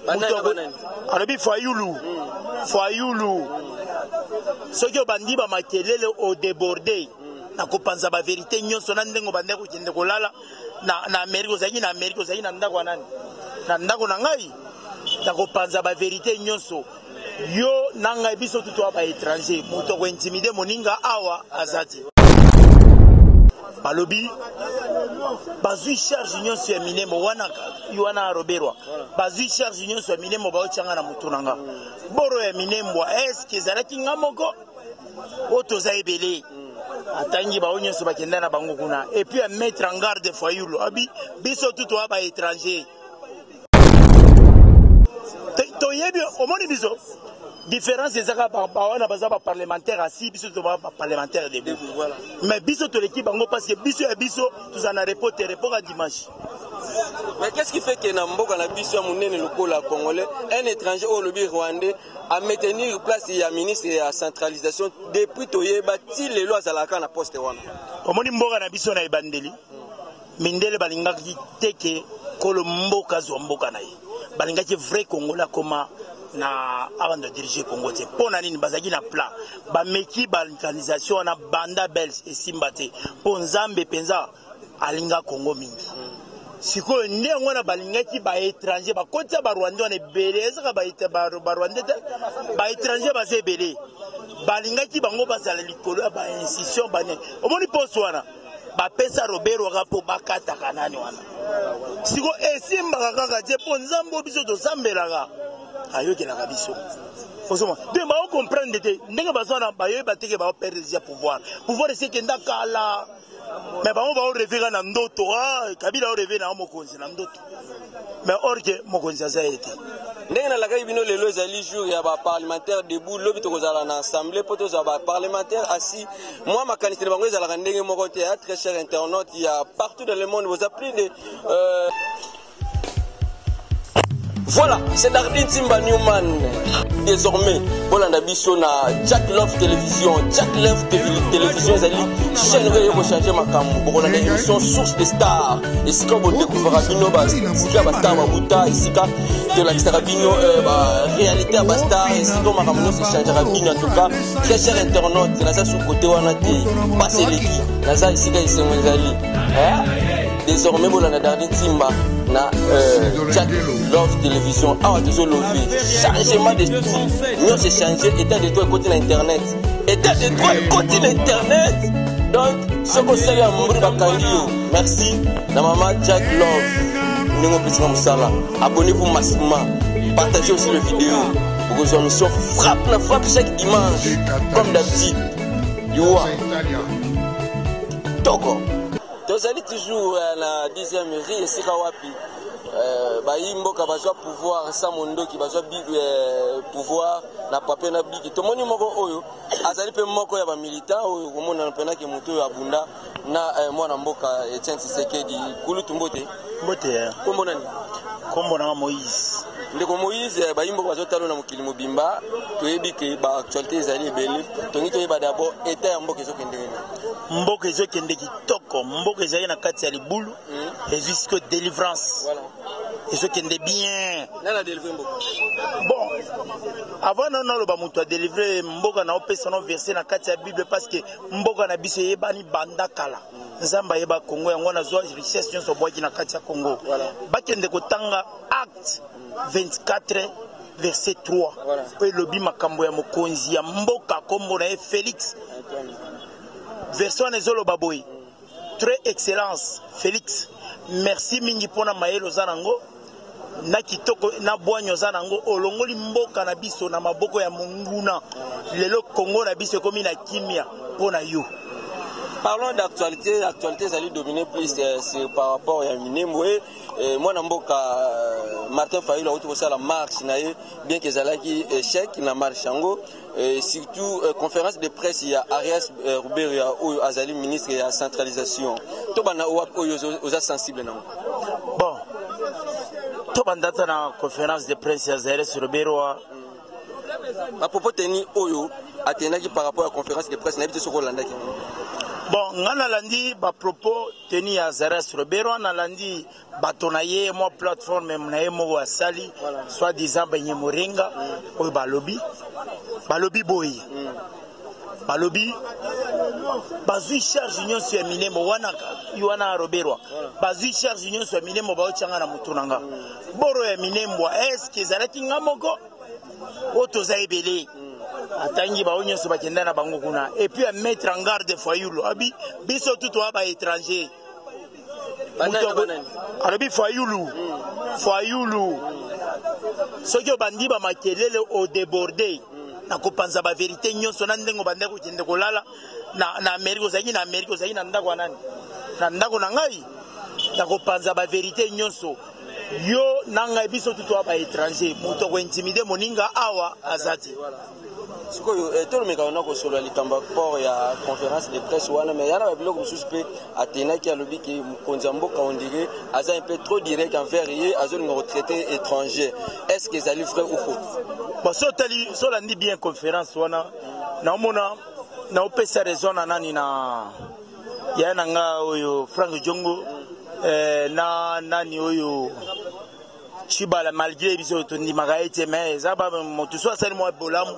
alobi Fayulu Fayulu soki obandi ba makelele au déborder na kopanza ba vérité nyonso na ndengo bande ko kende kolala na Amerika ozaki na Amerika ozaki na ndako nani na ndako na ngai na kopanza ba vérité nyonso yo nanga biso tuto ba étranger moto ko intimider moninga awa azati balobi bazui charge nyonso ya minemo wana Roberwa bazui charge nyonso ya minemo baochanga na mutunanga boro ya minemo eske ezalaki ngamoko otoza ebele atangi ba nyonso bakenda na bango kuna et puis à mettre en garde Fayulu abi biso tuto ba étranger to yebi omoni biso différence des arabes on a besoin de parlementaires assis biso to ba parlementaire debout voilà mais biso to l'équipe bango parce que biso et biso tous en reporter report à dimanche. Mais qu'est-ce qui fait que Namboka na biso ya munene lokola congolais un étranger au lobby rwandais à maintenir place ya ministre et à centralisation depuis toyeba ti les lois à la kana poste wana omoni mboka na biso na ebandeli mindele balingaki teke kolo mboka zo mboka na ye balingaki vrai congolais comme na avant de diriger Congo te pona nini bazaki na plan ba meki balkanisation na banda belge et simbate po nzambe penza alinga Congo mingi siko ndenge na balingaki ba étranger ba kota ba Rwanda na beleza ka ba Rwanda te ba étranger ba zebele balingaki bango bazala likolo ba institution bane omoni poste wana ba pesa Robert waka po bakata kanani wana siko esimba kaka te po nzambe biso to sambelaka ayoki na kabiso osoma de ba comprendre de ndenge bazana ba yoba teke ba perdre déjà pouvoir c'est que ndakala mais ba on va revenir na ndoto kabila o revenir na mokonzi na ndoto mais orke mokonzi azaete ndenge na lakai bino lelo ezali jour ya ba parlementaire debout lobi tokozala na assemblée poto za ba parlementaire assis moi makanisi bango ezala ndenge moko te très cher internaute il y a partout dans le monde vous appelez de voilà, c'est Dardine Timba Newman. Désormais, Bolanda Bisso na Jack Love Télévision. Jack Love Télévision, c'est une chaîne qui va changer ma cam. Pour la émission Source des Stars. Et si vous découvrez Bino, si vous Star Mabuta, ici de la Star Bino, réalité à Bastar, et si vous m'avez c'est changer Bino en tout cas. Très cher internaute, c'est là sur le côté où on a dit, passez l'équipe. Là, ça ici, c'est Mwenzali. Désormais, Bolanda Dardine Timba na Jack Love Télévision. Ah, désolé, changement de style. Nous, c'est changé. État de droit côté l'internet. État de droit côté l'internet. Donc, ce que c'est à Mouri Bakandio. Merci. La maman Jack Love. Nous, on abonnez-vous massivement. Partagez aussi la vidéo. Pour que vos émissions frappe chaque dimanche. Comme d'habitude. Youa. Togo. Vous allez toujours à la 10e rue et Sikawapi. Mboka bazwa pouvoir sa mondo qui bazwa pouvoir na papier na biki to moni moko oyo azali pe moko ya ba militant oyo komona na pena ke moto ya bunda na mwana mboka Etienne Tshisekedi kulu tumbote mbote kombo nani kombo na Moïse ndeko Moïse bayimbo bazwa talo na mokili mobimba toyebi ke ba actualité ezali ebele tongi toyeba d'abord état ya mboka ezokende mboka ezokende kitoko mboka ezali na kati ya libulu et jusqu'au délivrance voilà et ce qui est bien. Bon, avant non, on a délivré Mboka na opé son verset na kati ya Bible parce que Mboka na biso yebani banda kala. Nzamba yeba Congo yango na zo richesse nyonso boaki na kati ya Congo. Bakende kotanga acte 24 verset 3. Pe lobi makambo ya mokonzi ya Mboka kombo na Félix. Version nezolo baboy. Très excellence Félix. Merci mingi pona maelo zanango. Na kitoko na bwanyo zanango olongoli mboka na biso na maboko ya monguna lelo Congo na biso komi na kimia pona yo. Parlons d'actualité, l'actualité ça lui dominer plus par rapport à Minemo et moi na mboka Martin Fayulu a autour la marche na bien que zalaki échec na marche yango surtout conférence de presse il y a Arias Ruberia ou Azali ministre de la centralisation. To bana oyo oza sensible na. Bon. To banda na conférence de presse ya Arias Ruberia à propos teni oyo atendaki par rapport à la conférence de presse na biso ko landaki. Bon, ngana landi ba propos teni ya Zaras Robero na landi batonaye mo plateforme mnaye mo wasali soit disant benye moringa o balobi boy. Balobi bazui charge union sur minemo wana yuana Robero. Bazui charge union sur minemo ba ochanga na mutunanga. Boro ya minemo est-ce que zalaki ngamoko oto zaibele atangi ba onyo soba kenda na bango kuna et puis à mettre en garde Fayulu abi biso tout ba étranger arabi Fayulu soki bandi ba makelele au déborder na kopanza ba vérité nyonso na ndengo bande ko kende kolala na Amerika ozaki na ndako nani na ndako na ngai na kopanza ba vérité nyonso yo nanga biso tout ba étranger moto ko intimider moninga awa azati. Sikoyo tout le mekana ko solo likamba port ya conférence de presse wana mais yana ba biloko suspect atena ki alobi ki Konzambo ka on dirait aza un peu trop direct envers yé azo une retraité étranger. Est-ce que ça lui vrai ou faux? Bon so landi bien conférence wana na mona na opesa raison na nani na yana nga oyo Frank Jongo na nani oyo Chibala malgré biso to ndi magaete mais zaba moto so asali mo bolamu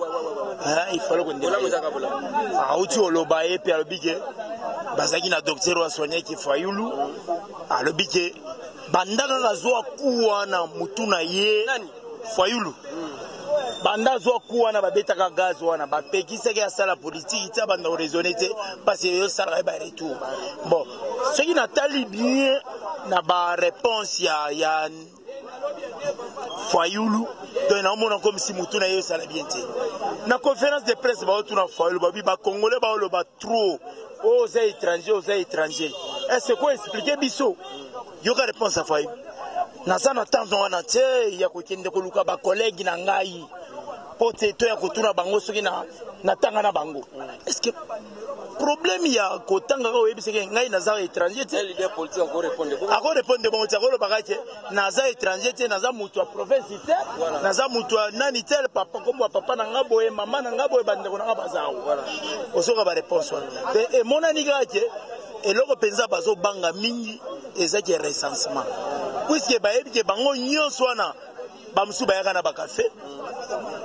il faut qu'on bolamu zaka bolamu auti oloba e pe alobike bazaki na docteur wa soigner ki Fayulu alobike bandaka kazoa kuwa na mutuna ye nani Fayulu banda zo kuwa na babeta ka gaz wana ba pekise ke asala politique ta banda raisonner te parce que yo sala ba retour bon ce qui na tali bien na ba réponse ya Fayulu donc na mona comme si mutuna yo sala bien te na conférence de presse ba otuna Fayulu ba bi ba congolais ba lo ba trop aux étrangers est-ce qu'on expliquer biso yo ka réponse à Fayulu na ça na temps wana te ya ko kende ko luka ba collègue na ngai pote to ya kotuna bango soki na tanga na bango est-ce que problème ya kotanga ko yebise ke ngai naza étranger te leader politique encore répondre bon tu ko bakache naza étranger te naza mutu wa province te naza mutu wa nani tel papa comme papa na ngabo e mama na ngabo e bande ko na bazao voilà osoka ba réponse et mon ani gache eloko penza bazo banga mingi ezaki recensement puisque ba yebike bango nyonso wana ba musu ba yaka na ba café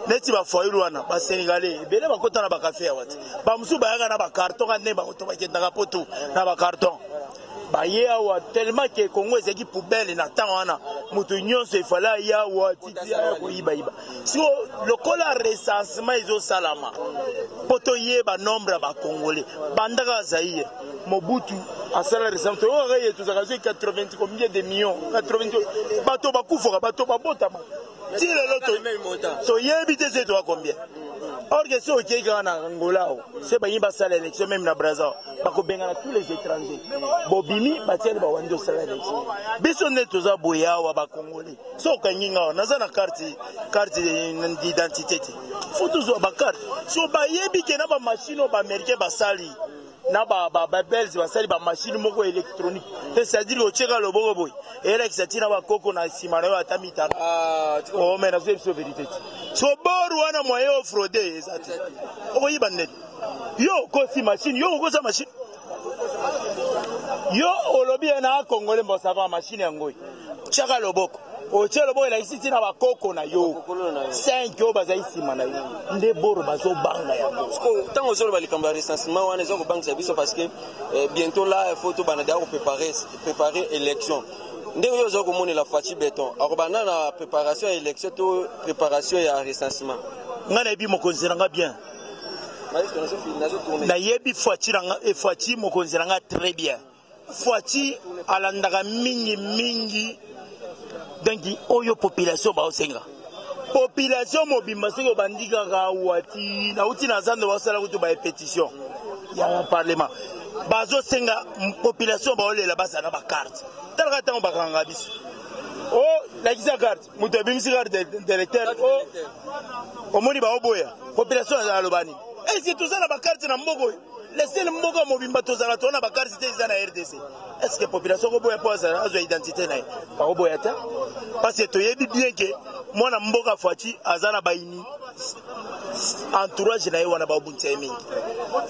neti ba Fayulu wana ba Sénégalais bele ba kota na ba café ya wati ba musu ba yaka na ba carton kande ba to ba kenda ka poto na ba carton ba ye awa tellement que Congo ezaki poubelle na temps wana mutu nyonso ifala ya wati ya ko iba si le kola recensement izo salama poto ye ba nombre ba Congolais bandaka Zaïre Mobutu asala recensement to oreille to zaka 80 combien de millions 80 bato ba kufoka bato ba botama si le loto to yebite c'est toi combien or que si ok kana Angola c'est ba yimba sala élection même na Brazza ba ko benga tous les étrangers bobimi batieli ba wando sala élection biso ne toza boyawa ba Congolais so kanyinga na za na carte d'identité faut toujours ba carte so ba yebi ke na ba machine ba américain ba sali na ba belge ba sali ba machine moko électronique c'est-à-dire au tcheka lo bogo boy et ça tient ba koko na simano atamita oh mais na c'est vérité so boru wana moyo frauder ezati o yibande yo ko si machine yo ko sa machine yo olobi na Congolais mbo sa ba machine yango tcheka loboko o tchelo boy la isiti na ba koko na yo 5 yo baza isima na yo nde boro bazo banga ya tango zolo ba likamba recensement wana zo ko banque service parce que bientôt là il faut tout banada ko préparer élection ndenge yo zo ko moni la Fachi Béton akobana na préparation élection to préparation ya recensement ngana bi mokonzi nga bien na yebi Fachi mokonzi nga très bien Fachi alandaka mingi donc oyo population ba osenga population mobimba seko bandika ka wati na uti na zando basala kutu ba pétition ya parlement bazo senga population ba olela basana ba carte talaka tango bakanga biso oh la kisa carte muto bimisi carte d'électeur oh omoni ba oboya population ya lobani et c'est tout ça na ba carte na mboko laissez le mboka mobimba tozala tona ba carte d'identité na RDC. Est-ce que population ko boya poza azo identité na ba ko boya ta? Parce que toyebi bien que moi na mboka Fati azana baini entourage na wana ba buntia mingi.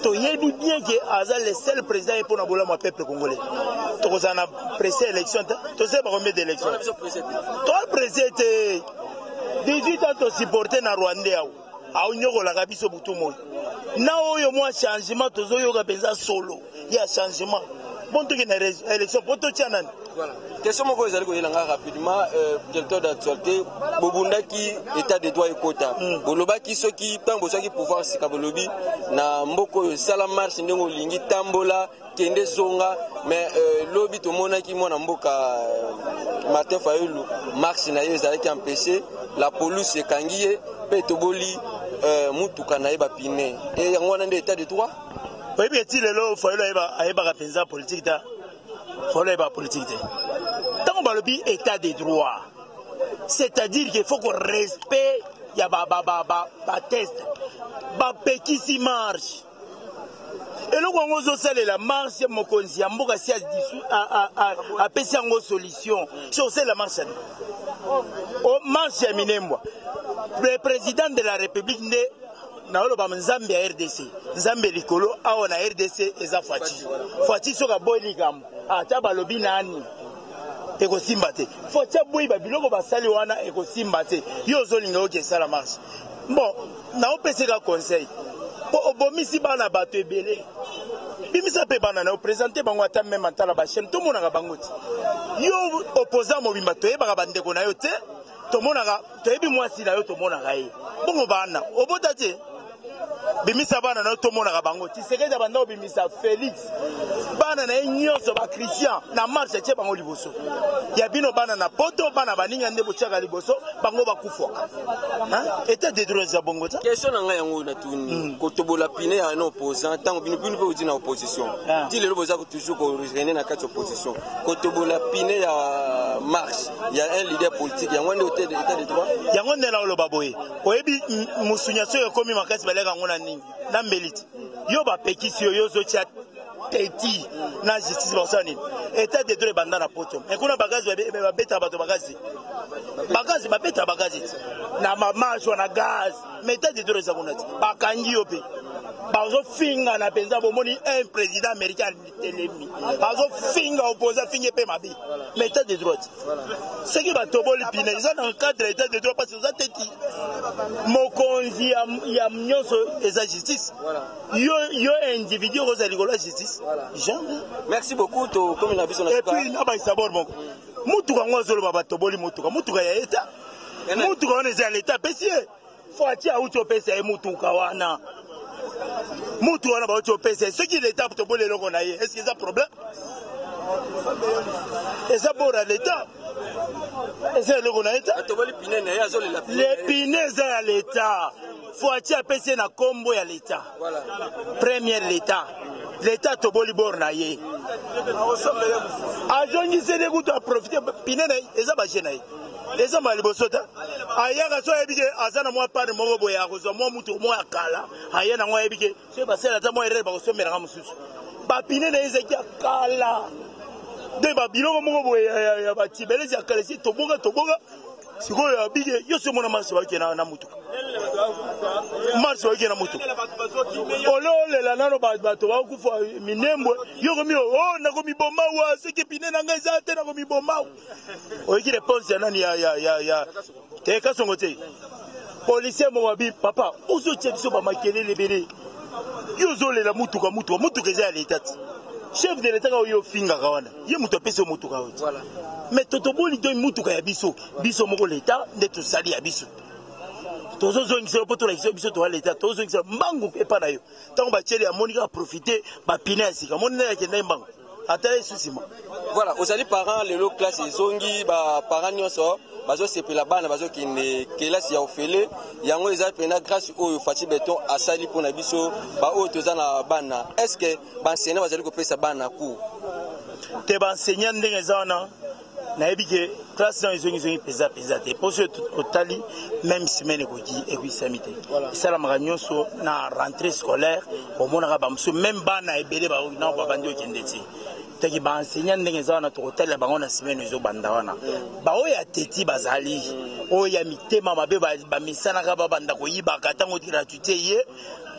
Toyebi bien que azal le seul président pour na bola mo peuple congolais. Tokozana pressé élection to sais ba combien d'élections. Toi président 18 ans to supporter na Rwanda yao. A nyoko la kabiso butu moyo. Na oyo mwa changement tozoyo ka penza solo. Ya changement. Bon to na élection poto tianani. Voilà. Question moko ezali ko yelanga rapidement quelqu'un d'actualité bobunda ki état de droit ekota. Boloba ki soki tango soki pouvoir sika bolobi na mboko sala marche ndengo lingi tambola kende zonga mais lobi to mona ki mona mboka Martin Fayulu marche na yo ezali ki empêcher la police ekangiye pe toboli mutuka na yeba pine et yango na état de droit. Oui bien ti lelo Fayulu ayeba ka penza politique ta. Fayulu ayeba politique ta. Tant que le état de droit, c'est-à-dire qu'il faut qu'on respecte ya ba test, ba petit marche. Et le Congo social la marche mokonzi mboka si a pesi ngo solution. C'est la marche. O marche ya minembo. Le président de la République ne na oloba Nzambe ya RDC. Nzambe likolo awo na RDC eza Fati. Fati soka boy ligam. Ata balobi nani. Ekosimba te faut tia boyi ba biloko basali wana ekosimba te yo zolinga oke sala marche bon na opeseka conseil po obomisi bana bato ebele bimisa pe bana na présenter bango ata même antala ba chaîne to monaka bango ti yo opposant mobimba to yebaka bandeko na yo te to monaka to yebi mwasi na yo to monaka ye bongo bana obota te bimisa bana na to monaka bango ti sekeza banda obimisa Félix bana na nyonso ba Christian na marche tie bango liboso ya bino bana na poto bana baninga nde bochaka liboso bango bakufoka hein état de droit za bongo ta question na nga yango na tuni ko tobola pine ya no opposant tango bino pe odi na opposition ti lelo boza ko toujours ko rejoindre na kati opposition ko tobola pine ya marche ya un leader politique yango nde état de droit yango nde na oloba boye oyebi musunya so ekomi makasi baleka ngona nini na mbeliti yo ba pekisi yo zo chat petit na justice basani état de droit banda na poto mais kuna bagazi ba beta bato bagazi ba beta bagazi na mamajo na gaz mais état de droit za kunati bakangi yo pe bazo finga na penza bomoni un président américain telemi bazo finga opposant finge pe mabi mais état de droit ce qui va toboli pine ça dans le cadre état de droit parce que ça teti mokonzi ya nyonso eza justice yo individu ozali ko la justice jamais. Merci beaucoup to comme la vision et puis na ba sabor bon mutuka ngozolo baba toboli mutuka ya état mutuka on eza l'état pesier faut atia uto pesa e mutuka wana mutu wana ba uto pesa ce qui l'état to boli loko na ye est-ce que ça problème et ça pour l'état est-ce loko na état to boli pine na ya zo le la les pines à l'état faut atia pesa na kombo ya l'état voilà première l'état to boli bor na ye ajongi se de kuto profiter pine na eza ba jena ye eza mali bosota ayaka so ebike azana mwa pare moko boya kozo mwa mutu mwa kala ayana ngwa ebike so basela ta mwa erere ba kosomera nga mususu ba pine na eza kala de ba biloko moko boya ya ba tibelezi ya kala si toboga siko ya bige yo so mona marche ba kena na mutu marche ba kena mutu ole la nano ba to ba kufa minembo yo komi na komi bomba wa ce qui pine na nga eza te na komi bomba oiki réponse ya nani ya te kasongo te policier mo wabi papa ozo tshediso ba makelele bele yo zolela mutuka eza ya l'état chef de l'état yo finga kawana ye mutu apesi mutuka oyo voilà mais totoboli to mutuka ya biso moko l'état nde tosali ya biso tozozongisa po tolakisa biso to l'état tozongisa mbangu epa na yo ntango batieli ya monika profiter bapine ya sika moni na yakenda mbangu ata esusima voilà ozali parent lelo classe ezongi ba parent nyonso bazo sepela bana bazo kende kelasi ya ofele yango eza pena grâce oyo Fati Beton asali pona biso ba oyo toza na bana est-ce que ba enseignant bazali ko pesa bana cours te ba enseignant ndenge za wana nayebi ke classe na ezongi pesa te poso totali même semaine ekoisami te esalamaka nyonso na rentrée scolaire omonaka bamosusu même bana ebele na babandi okende te taki baenseignant ndenge eza wana tokotalela bango na semaine ezobanda wana baoyo ya teti bazali oyo ya mitema mabe bamisanaka babanda koyibaka ntango gratuité ye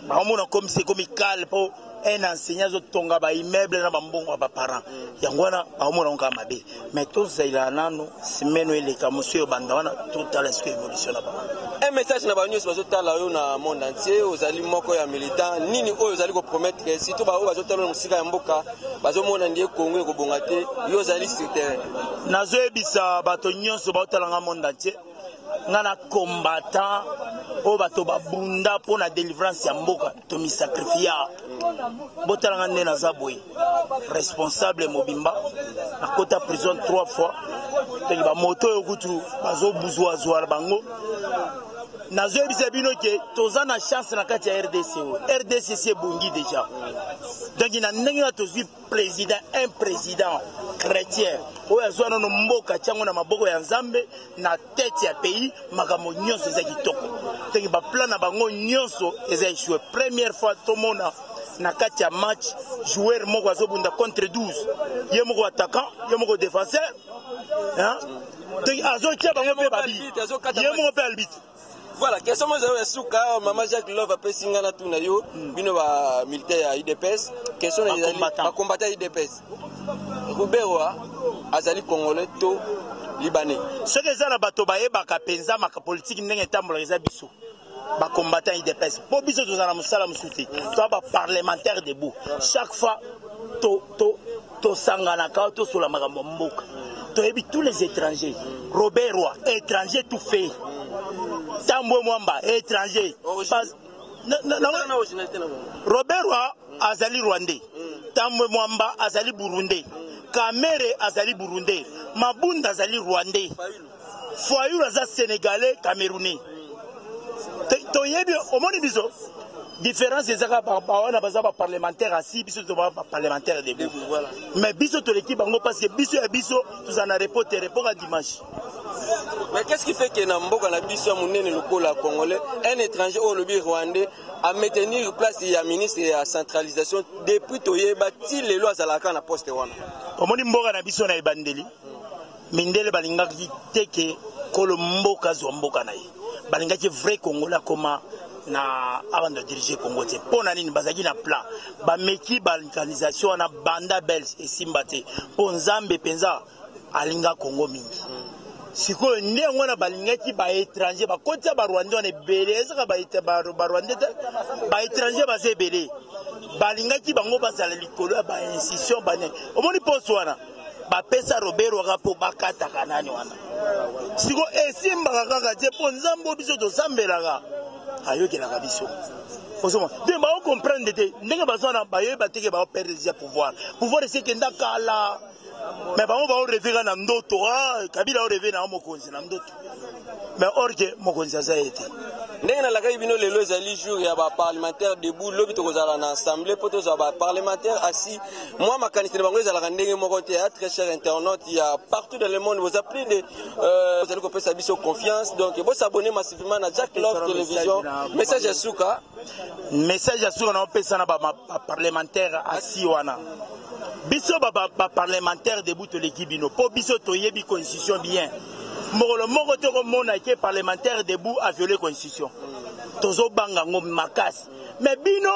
baomona comme c'est comme calme po un enseignant zotonga ba immeuble na bambongo ba parents yango wana baomona nka mabe mais tozaila nano semaine eleka monsieur banda wana total est évolution na ba un message na ba news bazotala yo na monde entier ozali moko ya militant nini oyo ozali ko promettre surtout ba oyo bazotala musika ya mboka bazomona ndiye Congo ko bonga te yo ozali sur terrain nazoyebisa bato nyonso baotala nga monde entier ngana combattant o bato babunda pour la délivrance ya mboka to mi sacrifier botala nga nde naza boye responsable mobimba akota prison 3 fois teki bamoto oyo kutu bazobuzwazwala bango nazoyebisa bino ke toza na chance na kati ya RDC ebongi déjà donc na ndenge na tozwi président un président chrétien oyo azwa nano mboka tiango na maboko ya nzambe na tete ya pays makambo nyonso eza kitoko donc baplan na bango nyonso eza échoué première fois tomona na kati ya match joueur moko azobunda contre 12 ye moko attaquant ye moko défenseur donc azotia bango mpe babi ye moko mpe arbitre. Voilà, question moi j'ai souka maman Jacques Love après singana tuna yo bino ba militaire ya IDPS question les combattant IDPS Roberwa azali congolais to libanais ce que ça la bato ba yebaka penza maka politique ndenge tambola eza biso ba combattant IDPS po biso tozana musala musuti to ba parlementaire debout chaque fois to sangana ka to sola makambo mboka to yebi tous les étrangers Robert Roy étranger tout fait Tambwe Mwamba étranger Robert Roy azali rwandais Tambwe Mwamba azali burundais Kamere azali burundais Mabunda azali rwandais Foyou aza sénégalais camerounais to yebi omoni biso différence ezaka bawana baza ba parlementaire assis biso to ba parlementaire de voilà mais biso to l'équipe bango parce que biso ya biso tous en report à dimanche. Mais qu'est-ce qui fait que Namboka na biso munene lokola congolais un étranger au lobby rwandais à maintenir place ya ministre ya centralisation depuis toyeba ti lelo azalaka na poste wana omoni mboka na biso na ebandeli mindele balingaki teke kolo mboka zo mboka na ye balingaki vrai congolais koma na avant de diriger Congo te pona nini bazaki na plan ba meki balkanisation na banda belge esimba te po nzambe penza alinga Congo mingi siko ndenge wana balingaki ba étranger ba kota ba rwandais on ebele ezaka ba rwandais ba étranger ba zebele balingaki bango bazala likolo ba institution bane omoni poste wana ba pesa Robert wakapo bakata kanani wana siko esimba kaka te po nzambe biso to sambelaka ayokelaka biso osoma de ba comprendre te ndenge bazana bayeba teke ba perdre déjà pouvoir c'est que ndakala mais ba on rêver na ndoto kabila on rêver na mokonzi na ndoto mais orge mokonzi azaete ndenge na lakai bino lelo ezali jour ya ba parlementaire debout lobi to kozala na assemblée poto za ba parlementaire assis moi makanisi na bango ezala ndenge moko te très cher internaute il y a partout dans le monde vous appelez de vous allez kopesa biso confiance donc vous s'abonner massivement na Jack Love télévision message ya suka na pesa na ba parlementaire assis wana biso ba parlementaire debout to l'équipe bino po biso to yebi constitution bien Molo moko te ko mona ke parlementaire debout a violé constitution. Tozo banga ngom makas. Mais bino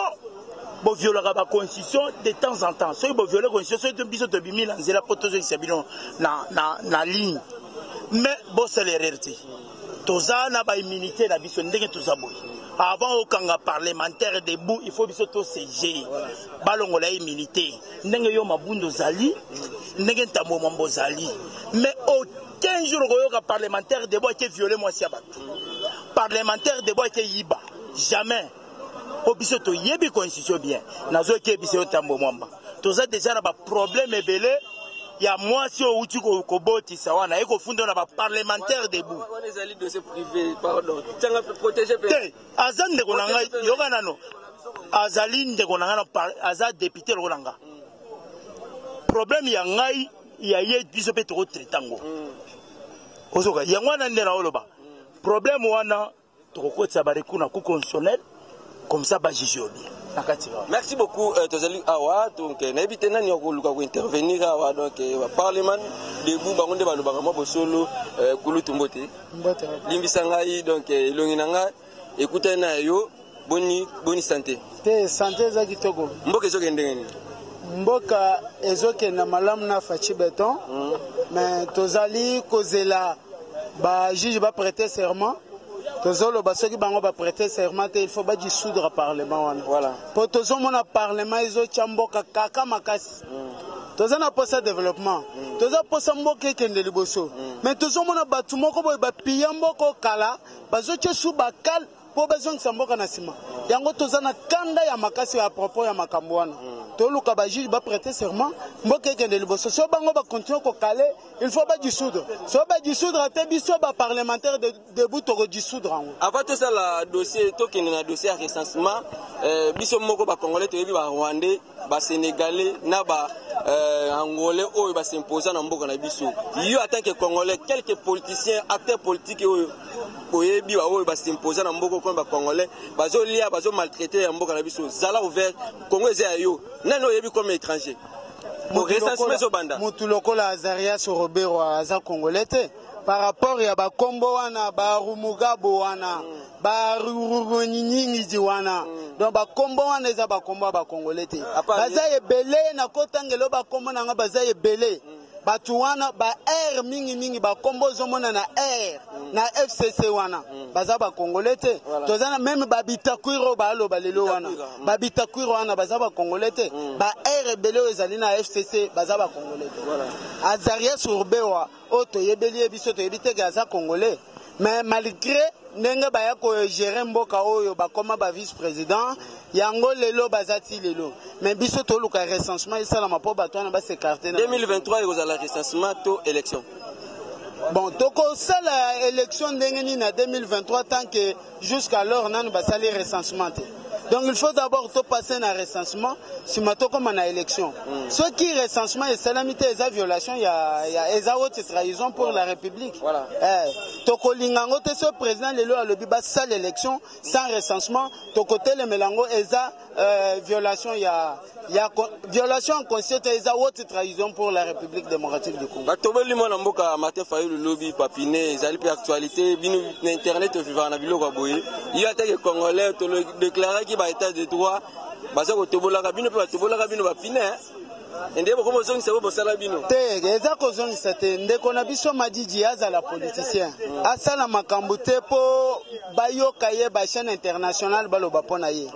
bo violera ba constitution de temps en temps. So bo violer constitution so biso to bimi na nzela poto zo isabino na ligne. Mais bo célérité. Toza na ba immunité na biso ndenge toza boy. Avant okanga parlementaire debout, il faut biso to CG. Balongo la immunité. Ndenge yo mabundo zali, ndenge tambo mambo zali. Mais au 15 jours que parlementaire de bois qui violé moi si abattu. Parlementaire de bois qui yiba. Jamais. Au biso to yebi constitution bien. Nazo qui biso tambo mwamba. Toza déjà na ba problème ebele. Ya moi si o uti ko boti sawana eko fundo na ba parlementaire debout. On est allé de ce privé pardon. Tanga protéger pe. Azan de konanga yoga nano. Azaline de konanga aza député lonanga. Problème ya ngai ya ye biso pe to tretango ozoka yango wana ndena oloba problème wana to kokotsa ba rekuna ku constitutionnel comme ça ba juger bien nakati. Merci beaucoup tozali awa donc naibite nani okoluka ko intervenir awa donc parlement debout bango nde balobaka mo bosolo kulutu mbote limbisa ngai donc elongi nanga écoutez na yo boni santé te santé za kitoko mboka ezokende ngeni mboka ezokende malamu na fachi beton mais tozali kozela ba juge ba prêter serment tozolo ba soki bango ba prêter serment il faut ba dissoudre parlement wana voilà po tozomona parlement ezotia mboka kaka makasi toza na posa développement toza posa mboka ekende liboso mais tozomona batu moko boye bapia mboka kala bazotia su bakal po bazongisa mboka na nsima yango toza na kanda ya makasi ya propos ya makambo wana toluka ba juge ba prêter serment mboka ekende liboso so bango ba continuer ko kale il faut ba dissoudre so ba dissoudre te biso ba parlementaire debout to dissoudre ango avant tout ça la dossier tokende na dossier ya recensement biso moko ba congolais to yebi ba rwandais ba sénégalais na ba angolais oyo ba s'imposer na mboka na biso yo en tant que congolais quelques politiciens acteurs politiques oyo oyebi ba oyo ba s'imposer na mboka ko ba congolais bazo lia bazo maltraiter ya mboka na biso zala ouvert Congo eza yo nano oyebi comme étranger pour recensement zo banda mutu lokola Azarias Robero aza congolais te par rapport ya ba kombo wana ba rumugabo wana ba rurunyinyi wana donc ba kombo wana eza ba kombo ba congolais te baza ebele na kotangelo ba kombo nanga baza ebele batu wana ba R mingi ba kombo zomona na R na FCC wana baza ba congolais te tozana même ba bitakwiro ba alo balelo wana ba bitakwiro wana baza ba congolais te ba R beleo ezali na FCC baza ba congolais te Azarias Urbewa oto yebeli biso to yebite gaza congolais mais malgré ndenge baya ko gérer mboka oyo bakoma ba vice président yango lelo bazati lelo mais biso to luka recensement isala mapo bato na ba s'écarter 2023 il y a la recensement to élection bon toko sala élection ndenge ni na 2023 tant que jusqu'alors nanu basali recensement te. Donc il faut d'abord tout passer un recensement si mato comme en élection. Ce qui recensement et salamité et violation il y a haute trahison pour la République. Voilà. Toko lingango te ce président lelo a lobi ba sale élection sans recensement toko tele melango eza violation il y a violation en constitution et haute trahison pour la République démocratique du Congo. Batobeli mona mboka Martin Fayulu lobby papiné ezali pe actualité binu na internet vivant na biloko boye. Il y a des Congolais to déclarer qui ba état de droit baza ko tobolaka bino pe batobolaka bino bapine ndebo komo zongi sebo bosala bino te eza ko zongi sate ndeko na biso madiji azala politicien asala makambo te po bayoka ye ba chaîne internationale baloba pona ye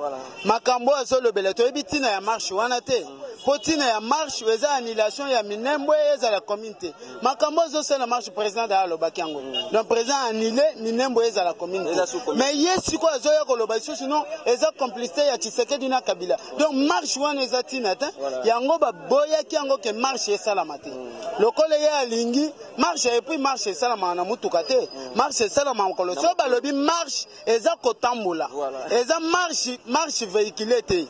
makambo azolobela to ebitina ya marche wana te potina ya marche eza annulation ya minembo eza la communauté makambo azosala marche président da alobaki yango donc président annulé minembo eza la communauté mais yesi ko azoya koloba iso sinon eza complicité ya Tshisekedi na Kabila donc marche wana eza tina te yango ba boya ki yango ke marche esalama te lokole ya lingi marche et puis marche esalama na mutuka te marche esalama nkolo so balobi marche eza kotambola eza marche véhiculé te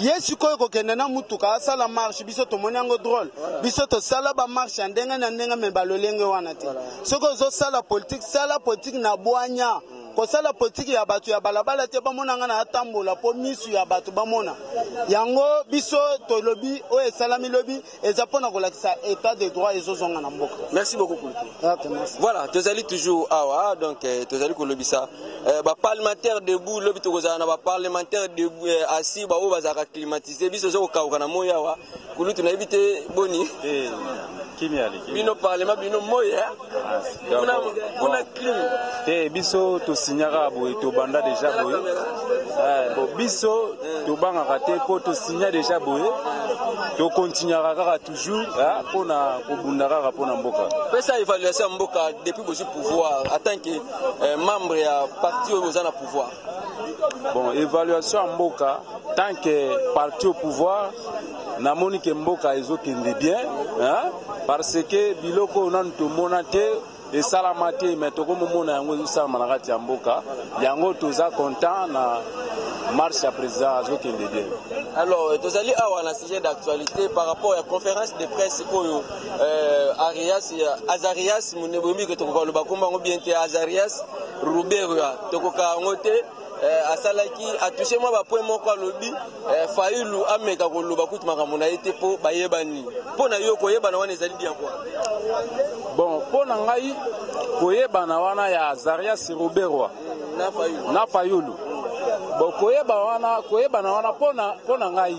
yesi ko kokende na mutuka la marche biso to monango drôle biso to sala ba marche ndenga na ndenga me balolenge wana te soko zo sala politique na bwanya ko sala politique ya batu ya balabala te ba monanga na atambola po misu ya batu ba mona yango biso to lobi o esalami lobi ezapona ko lakisa état de droit ezozonga na mboka. Merci beaucoup pour voilà tozali toujours awa donc tozali ko lobi ça ba parlementaire debout lobi to kozana ba parlementaire debout assis ba o bazaka climatiser biso zo ka na moya wa kulutu na ebite boni bino parlement bino moya kuna clim te biso to signara boy to banda déjà boy bon biso to banga raté po to signa déjà boy to continuera kaka toujours pona ko bundara pona mboka pesa évaluation mboka depuis bosi pouvoir en tant que membre ya parti au na pouvoir bon évaluation mboka tant que parti au pouvoir na moni ke mboka ezokende bien parce que biloko nan to monate esalama te mais tokomomona yango ezosalama na kati ya mboka yango toza content na marche ya président azokende bien. Alors tozali awa na sujet d'actualité par rapport à la conférence de presse oyo Azarias Munebomi que tokoka loba kombango bien te Azarias Ruberwa tokoka ngote asalaki atouché moi ba point moko lobi Fayulu ameka ko loba kuti makambo na ete po bayebani po na yo koyebana wana ezali bien quoi. Bon po na ngai koyebana wana ya Azarias Ruberwa na Fayulu bon koyebana wana pona ngai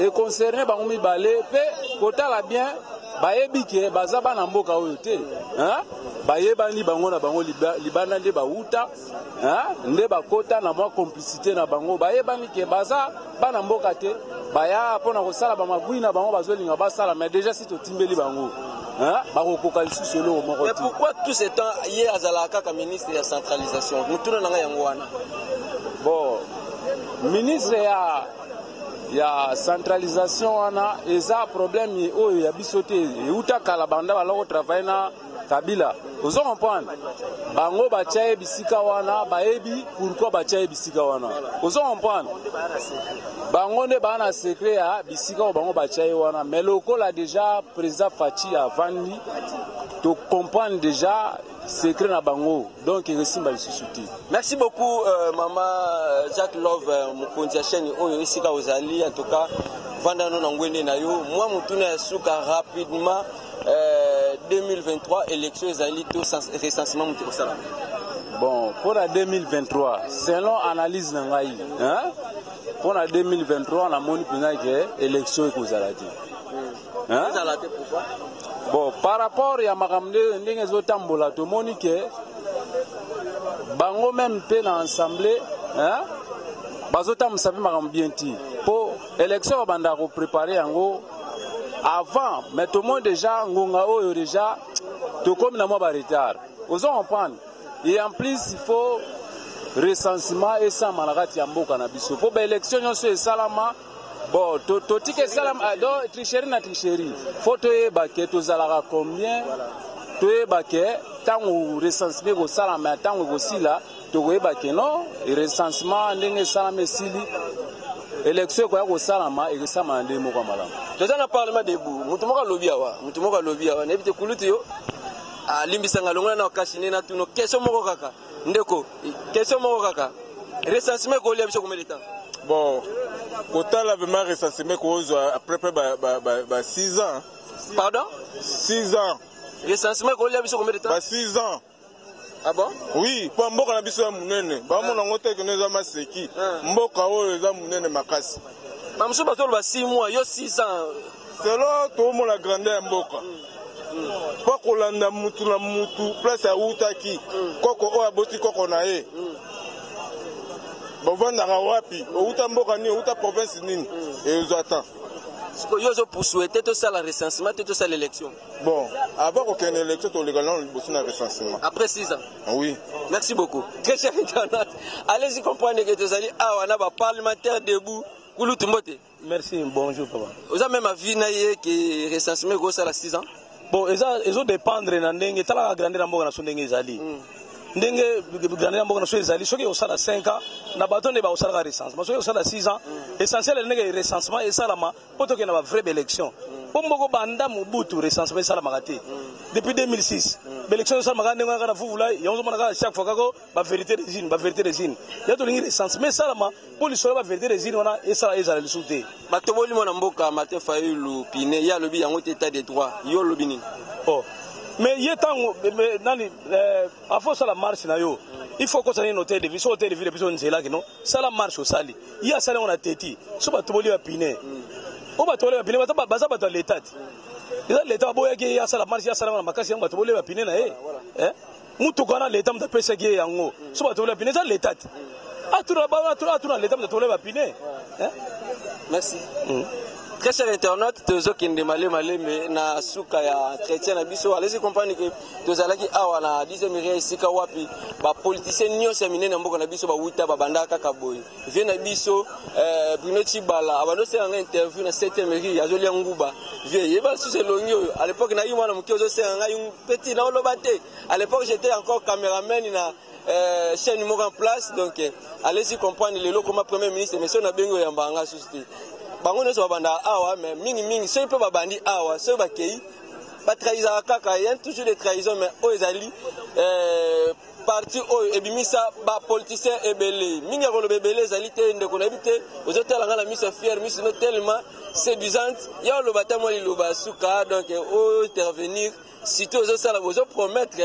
et concerné bango mibale pe kotala bien bayebi ke baza bana mboka oyo te bayebani bango na bango libanda nde bauta nde bakota na mwa complicité na bango bayebani ke baza bana mboka te baya pona kosala bamabwi na bango bazolinga basala mais déjà si totimbeli bango bakokoka lisusu eloko moko te. Mais pourquoi tout ce temps ye azalaka kaka ministre ya centralisation mutuna nanga yango wana? Bon ministre ya centralisation wana eza problème oyo ya biso te euta kala banda baloko travailler na Kabila ozo comprendre bango batia bisika wana bayebi pourquoi batia bisika wana ozo comprendre bango ne bana secret ya bisika o bango batia wana mais lokola déjà président Fachi avandi to comprendre déjà secret na bango donc resimba lisusu te. Merci beaucoup maman Jacques Love mokonzi ya chaîne oyo esika ozali en tout cas vandano na ngwende na yo moi mutuna ya suka rapidement 2023 élection ezali to recensement mutu kosala. Bon pour la 2023 selon analyse na ngai pour la 2023 na moni pena ke élection ekozala te. Ezala te pourquoi? Bon par rapport ya makamde ndenge zotambola to moni ke bango même pe na assemblée bazotambusa pe makambo bien ti po élection banda ko préparer yango avant mais tout le monde déjà ngonga oyo déjà tout comme na moi ba retard ozo comprendre et en plus il faut recensement et ça malakati ya mboka na biso po ba élection nyonso e salama bon to tike salama do tricherie na tricherie faut to e ba ke to zalaka combien to e ba ke tango recensement ko salama tango ko sila to ko e ba ke non recensement ndenge salama sili élection ko ya ko salama e salama ndemo kwa malamu. Toza na parlement debout mutu moko lobi awa na ebite kulutu yo alimbisanga longola na okashine na tuno question moko kaka ndeko question moko kaka recensement ko lia biso komelita. Bon kotala vraiment recensement ko ozwa après 6 ans. Pardon? 6 ans. Recensement ko lia biso komelita. 6 ans. Ah bon? Oui, pour mboka na biso ya munene ba mona ngote ke neza maseki mboka oyo eza munene makasi. Mamso bato ba 6 mois yo 6 ans selon tout mon la grandeur ya mboka po kolanda mutu na mutu place ya utaki koko oyo aboti koko na ye bovandaka wapi outa mboka nini outa province nini ezwa temps yo zo pour souhaiter tout ça la recensement tout ça l'élection. Bon avant qu'aucune élection to légalement le na recensement après 6 ans. Oui. Merci beaucoup. Très cher internaute, allez-y comprendre que vous allez awana ba parlementaire debout kulutu mbote. Merci, bonjour papa. Vous avez même avis naie que recensement go ça la 6 ans. Bon, ils dépendre na ndenge tala grandeur mboka na so ndenge ezali. Ndenge grandeur mboka na so ezali soki osala 5 ans na batonde ba osala recensement soki osala 6 ans essentiel ndenge recensement esalama poto ke na ba vraie élection. Pour mboko banda mubutu recensement esalama kate. Depuis 2006 l'élection esalama ndenge na vous là yonzo mona chaque fois kako ba vérité des îles ya to lingi recensement esalama pour l'histoire ba vérité des îles wana esala ezala lisute. Batoboli mona mboka Martin Fayulu Pine ya lobi yango état de droit yo lobi ni. Oh mais il y a tant nani avant ça la marche na yo il faut que ça ait noté de vie so de vie biso nzela kino ça la marche au sali il y a ça on a teti so batoboli ba Pine o batoboli ba Pine baza bato l'état l'état boya ki ya ça la marche ya ça na makasi yango batoboli ba Pine na mutu kana l'état mta pesa ki yango so batoboli ba Pine ça l'état atura l'état mta ba Pine merci. Très cher internaute, tozo kende malé mais na suka ya chrétien na biso allez-y comprendre que tozalaki awa na 10e ria isika wapi ba politicien nyonso minene mboka na biso ba wuta ba bandaka kaboy vient na biso Bruno Chibala abano se nga interview na 7e ria azoli nguba vieille ba sous elongi à l'époque na yimwana muki ozo senga yung petit na olobate à l'époque j'étais encore caméraman na chaîne moko en place donc allez-y comprendre les lots comme premier ministre mais on a bengo ya mbanga susiti bango ne so banda awa mais mingi so peut babandi awa so ba kei ba trahisa kaka y a toujours des trahisons mais o ezali parti o ebimisa ba politicien ebele mingi ko lo bebele ezali te ndeko na bité ozotela ngala mise fier mise no tellement séduisante ya lo batamo lo basuka donc o intervenir surtout ozosala bozo promettre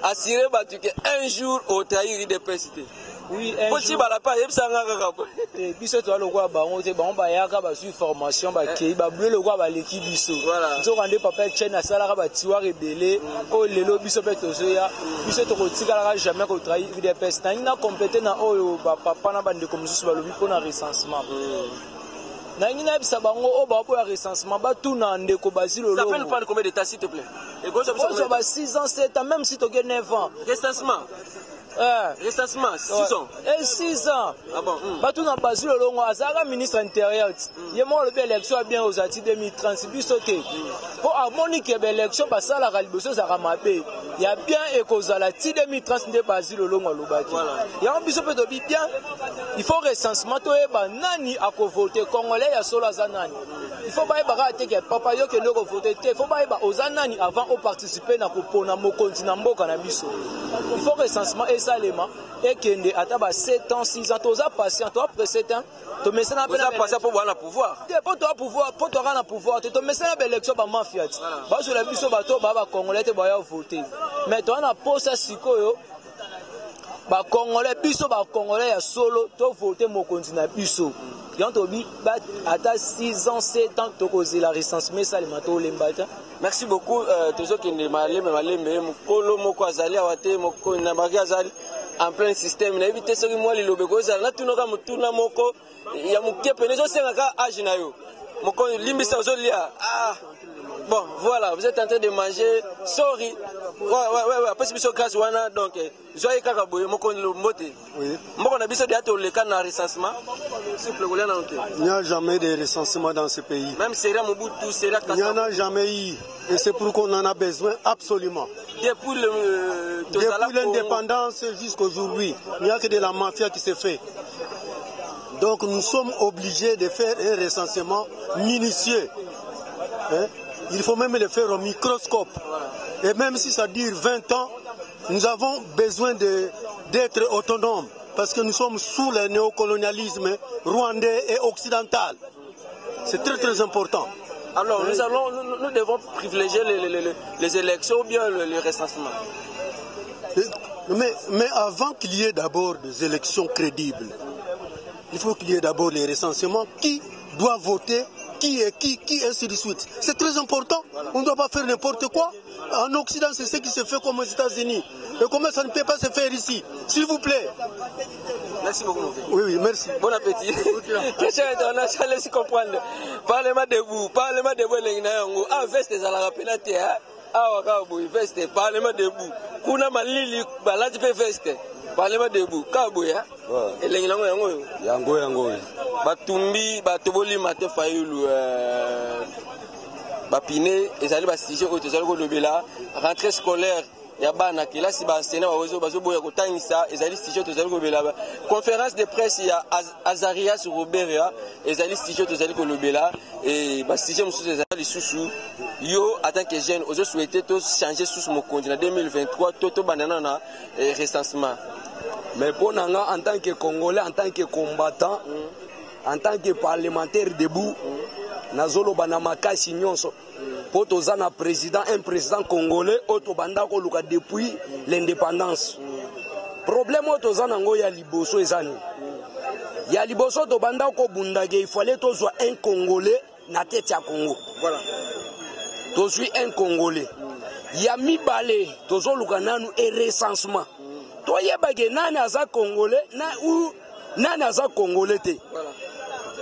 assurer batu que un jour au trahir des PCT. Oui, un jour. Bala pas yebsanga kaka. Et biso to lokwa bango te bango ba yaka ba su formation ba kei ba bleu lokwa ba l'équipe biso. Voilà. Nzo rande papa chaîne asala ka ba tiwa rebelle o lelo biso pe tozo ya biso to kotika la jamais ko trahir des PCT. Na compétent na o ba papa na bande comme biso ba lobi pona recensement. Nangina bisa bango o ba po ya recensement ba tout na ndeko bazilo lo. Ça peut prendre combien de temps s'il te plaît? Et quoi ça va 6 ans 7 ans même si tu as 9 ans. Recensement. Recensement 6 ans. Et 6 ans. Ah bon. Ba tout na bazilo longo azaka ministre intérieur. Ye mo le élection bien aux ati 2030 bisoté. Pour harmonique élection ba sala ka liboso za mabe. Ya bien ekozala ti 2030 de bazilo longo lobaki. Ya biso pe to bien. Il faut recensement to eba nani akovoter congolais ya solo za nani. Il faut pas eba que papa yo ke ndoko voter te. Il faut pas eba ozanani avant de participer na kopona mokonzi na mboka na biso. Il faut recensement et salement et kende ataba 7 ans 6 ans toza patient toi après 7 ans to mesena pena passer pour avoir le pouvoir. Pour toi pouvoir pour toi na pouvoir to mesena ba élection ba mafia. Ba sur la biso bato ba congolais te ba voter. Mais toi na posa sikoyo ba congolais biso ba congolais ya solo to voter mokonzi na biso. Ata 6 ans, 7 ans, tu as la recensement, ça, merci beaucoup. Toujours que nous avons en plein système. Nous avons évité ce que moi, les lobes, nous avons tout le monde. Il y a mon qui est péné, je sais que âge na yo. Mon con limbisa ozolia. Ah. Bon, voilà, vous êtes en train de manger. Sorry. Ouais. Après, c'est grâce wana donc joyeux kakaboye mon con le mote. Oui. Moi, on a besoin d'être le cas de recensement. Il n'y a jamais de recensement dans ce pays. Même Sera Mobutu, Sera Kassam. Il n'y en a jamais eu. Et c'est pour qu'on en a besoin absolument. Depuis l'indépendance jusqu'aujourd'hui, il n'y a que de la mafia qui se fait. Donc nous sommes obligés de faire un recensement minutieux. Hein? Il faut même le faire au microscope. Et même si ça dure 20 ans, nous avons besoin d'être autonomes. Parce que nous sommes sous le néocolonialisme rwandais et occidental. C'est très très important. Alors nous devons privilégier les élections ou bien le recensement. Mais avant qu'il y ait d'abord des élections crédibles, il faut qu'il y ait d'abord les recensements. Qui doit voter, qui est qui, ainsi de suite. C'est très important. On ne doit pas faire n'importe quoi. En Occident, c'est ce qui se fait comme aux États-Unis. Et comment ça ne peut pas se faire ici? S'il vous plaît. Merci beaucoup. Oui, merci. Bon appétit. Question internationale, laissez comprendre. Parlement debout, parlement debout, ah, veste, ça la rappelle à terre. Ah, wakabou, veste, parlement debout. Kuna malili, balati pe veste. Parlement debout, kabou, ya. Et l'engilango yango. Yango. Batumbi, batoboli, mate fayulu, bapine, et allez bastiger, et allez golobela, rentrée scolaire. Yabana qui là si basena bazo boya kotangisa ezali studio tozali kobela conférence de presse ya Azaria sur Robert ezali studio tozali kolobela et ba studio mususu ezali susu yo en tant que jeune ozo souhaiter to changer sous mon compte en 2023 toto banana na recensement mais pour nanga en tant que congolais en tant que combattant en tant que parlementaire debout nazolo bana makasi nyonso pour un président congolais autobanda koluka depuis l'indépendance. Problème autozanango ya liboso ezani. Ya liboso autobanda ko bundage il fallait tozwa un congolais na tête ya Congo. Voilà. Tozwi un congolais. Ya mibale tozoluka nanu et recensement. Toyebage nani aza congolais na ou nani aza congolais te. Voilà.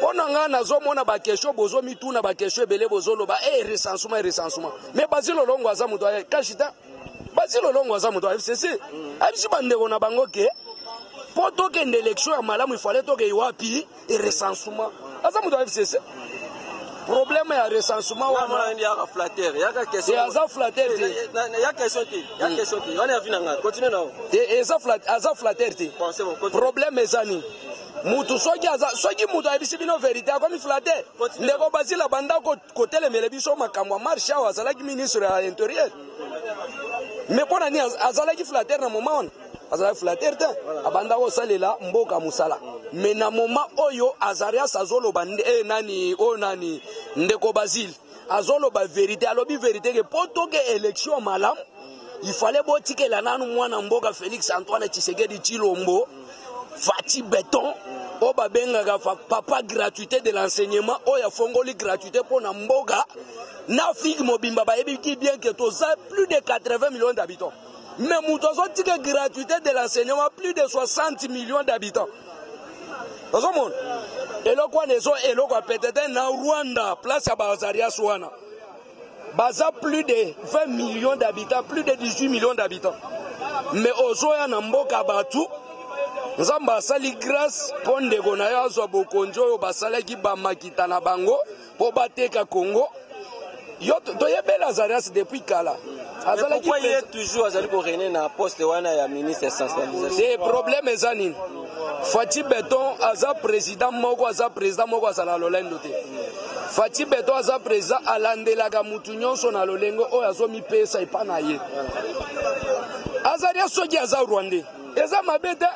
Onanga nazomona ba question bozo mituna ba question ebele bozolo ba recensement mais bazilo longo aza muto ya kashita bazilo longo aza muto ya FCC abisi bandeko na bango ke poto ke élection ya malamu il fallait to ke wapi et recensement aza muto ya FCC problème ya recensement wana ndi aka flatter yaka question et aza flatter ya question te on a vu nanga continue now et aza flatter te bon c'est bon problème ezani mutu soki mutu ayebisi bino vérité akomi flatter ndeko basila banda kotelemela biso makambo ya marche awa azalaki ministre ya intérieur mais mpo nani azalaki flatter na moment wana azalaki flatter te abanda kosalela mboka mosala mais na moment oyo Azarias azoloba nani ndeko Basile azoloba vérité alobi vérité ke poto ke élection malam il fallait botikela nanu mwana mboka Félix Antoine Tshisekedi Tshilombo Fati Béton o babengaka papa gratuité de l'enseignement oya fongoli gratuité pour na mboka na Afrique mobimba bayebi bien que toza plus de 80 millions d'habitants mais mutozo tika gratuité de l'enseignement plus de 60 millions d'habitants. Ozomon eloko nezo eloko peut-être na Rwanda place ya Azarias wana baza plus de 20 millions d'habitants, plus de 18 millions d'habitants. Mais ozoya na mboka batu nzamba asali grâce po ndeko na yo azwa bokonzi oyo basalaki bamakita na bango po bateka Congo yo toyebela Azarias depuis kala. Pourquoi il est toujours azali ko rené na poste wana ya ministre centralisation? C'est problème ezani. Fati Béton aza président moko azala lolendo te. Fati Béton aza président alandelaka mutu nyonso na lolengo oyo azomi pesa epa na ye. Azarias soki aza Rwandais. Eza mabe te.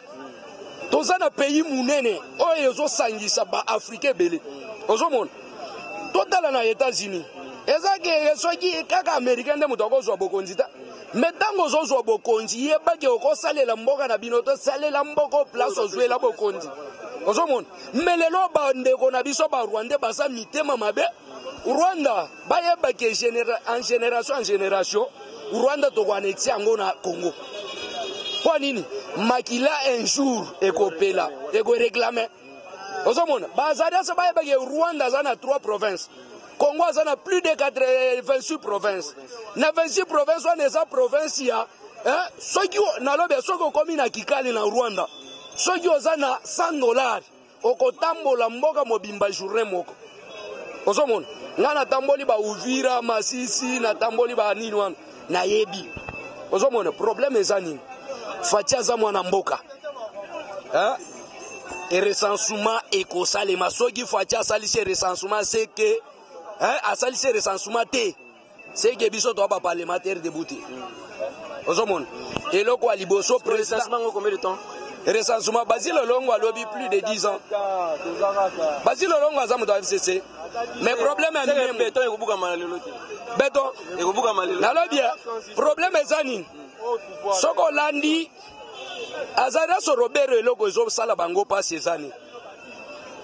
Toza na pays munene oyo ezosangisa ba Africain belé. Ozomona. Totala na États-Unis. Ezake soki kaka Américain de mutu akozwa bokonzi ta. Mais tango zozwa bokonzi yebaki okosalela mboka na bino to salela mboko place ozwela bokonzi. Ozomona. Mais lelo bandeko na biso ba Rwandais basa mitema mabe. Rwanda bayebaki en génération Rwanda to annexer yango na Congo. Kwa nini? Makila un jour ekopela eko réclamer. Ozomona. Bazarias bayebaki Rwanda zana 3 provinces. Congo a plus de 26 provinces. Na 26 provinces, on est en province ya. Ceux qui ont commis na Kikali na Rwanda. Ceux qui ont $100. Oko tambola mboka mobimba journée moko. Ozomona. Ngana tamboli ba Uvira, Masisi, na tamboli ba nini wana. Na yebi. Ozomona. Problème ezani. Fatia za mwana mboka. Et recensement ekosalema. Soki Fatia salise recensement c'est que a salissé recensement T. C'est que biso to ba parlementaire débouté. Ozomon. Et loko a liboso recensement combien de temps? Recensement Basile Longo a lobby plus de 10 ans. Basile Longo a zamu FCC. Mais problème est béton et kubuka malelo. Béton et kubuka malelo. Na lobby problème est zani. Soko landi Azarias Robert eloko zo sala bango pa Cezanne.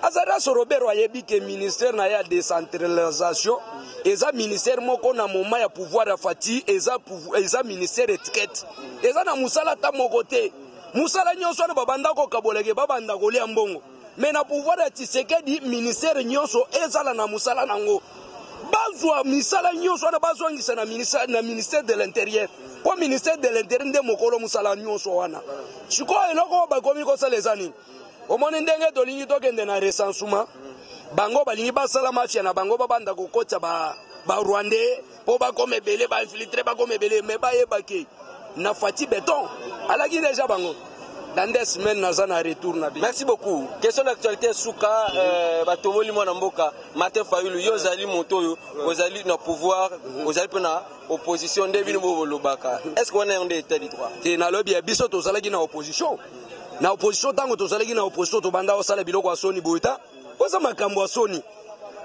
Azarias Robert ayebi ke ministère na ya décentralisation eza ministère moko na moment ya pouvoir ya Fati eza ministère étiquette eza na musala ta moko te musala nyonso na babanda ko kaboleke babanda ko lia mbongo mais na pouvoir ya Tshisekedi ministère nyonso ezala na musala nango bazwa misala nyonso na bazongisa na ministère de l'intérieur ko ministère de l'intérieur nde mokolo musala nyonso wana siko eloko bakomi ko salezani omoni ndenge tolingi tokende na recensement bango balingi basala mafia na bango babanda kokotsa ba Rwandais po bakome belé ba infiltrer bakome belé mais bayebaki na Fati Béton alaki déjà bango dans des semaines na zana retour na bi. Merci beaucoup. Question d'actualité souka batomoli mwana mboka Martin Fayulu yozali motoyo ozali na pouvoir ozali pena opposition ndebi no lobaka. Est-ce qu'on est en état de droit? Te na lobby biso tozalaki na opposition. Na opposition tango tozalaki na opposition to banda osala biloko asoni boita oza makambo asoni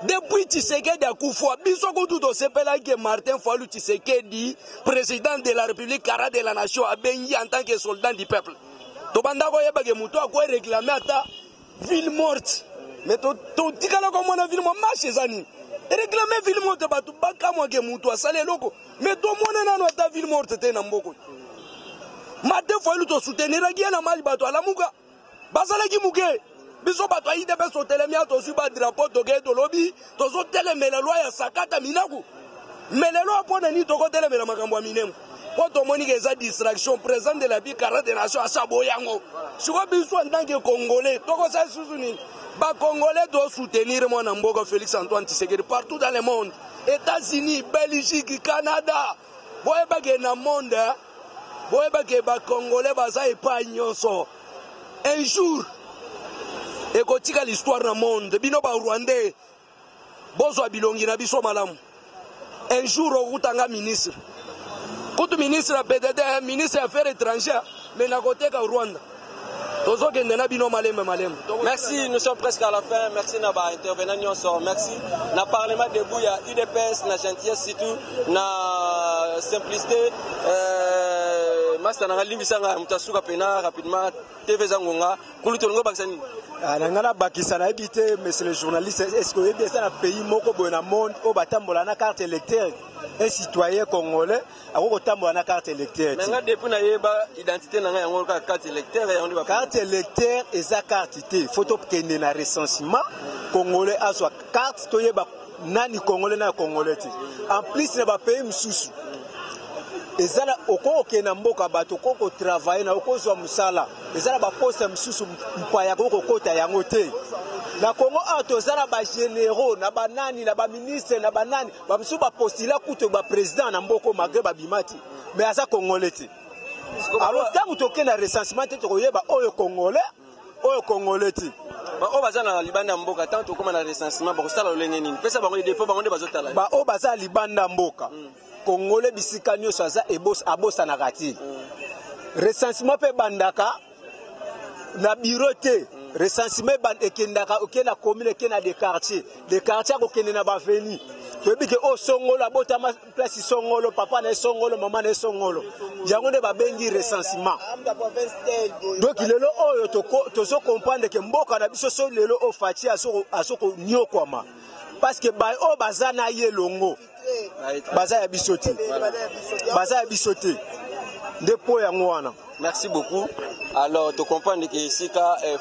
depuis Tshisekedi akufwa biso kutu to sepela ke Martin Fayulu Tshisekedi président de la République cara de la nation abengi en tant que soldat du peuple to banda ko yeba ke muto ko réclamer ata ville morte mais to tikala ko mona ville morte marche zani réclamer ville morte batu bakamwa ke muto asale loko mais to mona nano ata ville morte te na mboko Martin Fayulu to soutenir ki na mali bato alamuka basala ki muke biso bato ayide be so telemia to suba drapeau to ge to lobby to so telemela loi ya sakata minaku melelo apona ni to ko telemela makambo minemu po to moni ke za distraction président de la vie cara de nation asabo yango siko biso en tant que congolais to ko sa susuni Congolais doivent soutenir mon amboka Félix Antoine Tshisekedi partout dans le monde. États-Unis, Belgique, Canada. Boye bage na monde. Boye bage ba Congolais baza epagnoso. Un jour, ekotika l'histoire na monde. Bino ba Rwandais. Bozo bilongi na biso malamu. Un jour okutanga ministre. Kutu ministre peut-être ministre des Affaires étrangères mais na côté ka Rwanda. Merci, nous sommes presque à la fin. Merci Naba intervenant nyonso. Merci. Na parlement debout il y a UDPS, na gentillesse surtout, na simplicité. Master na limbisanga mutasuka pena rapidement TV zangonga. Kulutongo baksani. Nangana bakisa na ebité monsieur le journaliste, est-ce que vous avez un pays moko boye na monde au batambola na carte électeur un citoyen congolais a kotambola na carte électeur. Nanga depuis na yeba identité nanga yango ka carte électeur ya on carte électeur eza carte té photo kende na recensement congolais azwa carte to yeba nani congolais na congolais té. En plus na ba pays msusu ezala okoke na mboka bato koko travailler na okozwa musala ezala ba poste msusu mpaya koko kota yango te na Congo atozala ba généraux na banani na ba ministre na banani ba msusu ba postula kuto ba président na mboko magre ba bimati mais aza congolais te. Alors tant toke na recensement te toyeba oyo congolais te. Ba o baza na libanda mboka tant to koma na recensement ba ko sala lolenge nini pesa bango dépôt bango nde bazotala ba o baza libanda mboka Congolais bisika nyonso aza abosa na kati. Recensement pe bandaka na bureau te. Recensement ban ekendaka okena commune ekena des quartiers okende na ba veni. Toyebi ke o songolo abota ma place songolo papa na songolo maman na songolo. Yango nde ba bengi recensement. Donc lelo oyo tozo comprendre que mboka na biso so lelo o fati asoko nyokwama. Parce que ba o bazana yelongo. Baza ya bisote. Baza ya bisote. Depo ya ngwana. Merci beaucoup. Alors, tu comprends que ici,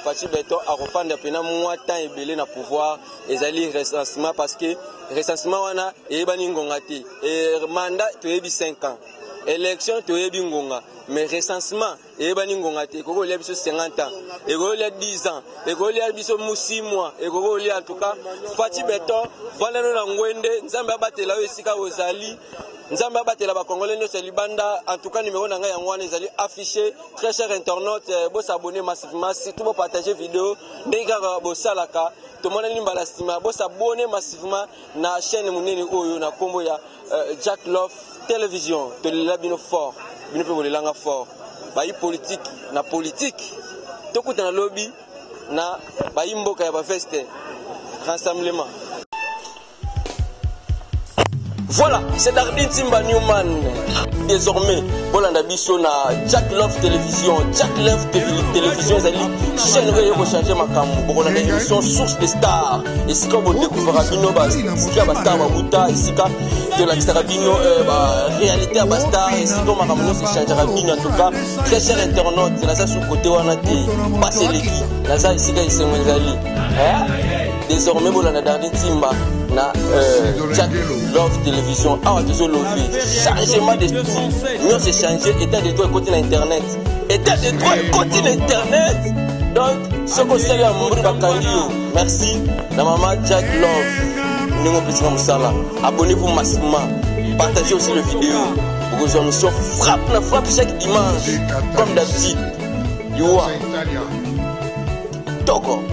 Fachi Beto a refait depuis un temps et na pouvoir, ils allaient recensement parce que recensement, on a et mandat, tu es 5 ans. Élection, tu es bingonga. Mais recensement, il y a 50 ans, il y a 10 ans, il y a 6 mois, il y a en tout cas, Fachi Beto, voilà nous ngwende, nzamba batela esika ozali, nzamba batela ba Congolais no libanda, en tout cas numéro nanga yangwana ezali affiché, très cher internaute, bo s'abonner massivement, surtout bo partager vidéo, ndeka bo salaka, to mona limbala stima, bo s'abonner massivement na chaîne munene oyo na kombo ya Jack Love Télévision, to la bino fort. Bino pe bolelanga fort bayi politique na politique tokuta na lobby na bayi mboka ya ba feste rassemblement. Voilà, c'est Dardi Timba Newman. Désormais, Bolanda Bisso na Jack Love Télévision. Jack Love Télévision, c'est une chaîne où vous changez ma cam. Pour une émission source des stars. Et si vous découvrez Bino, si vous avez star Babuta, et si vous avez la Bino, réalité à Bastar, et si vous avez c'est changer Bino en tout cas. Très cher internaute, c'est là ça sur le côté où on a été passé l'équipe. Là ça ici, il s'est mondialisé. Désormais, Bolanda Dardi Timba na Jack Love Télévision. Ah, désolé, changement de style. Nous, c'est changé. État de droit côté l'internet. État de droit côté l'internet. Donc, ce qu'on sait à Mouri Bakandio. Merci. La maman Jack Love. Nous, on peut abonnez-vous massivement. Partagez aussi la vidéo. Pour que nous sommes frappe chaque dimanche. Comme d'habitude. Youa. Togo.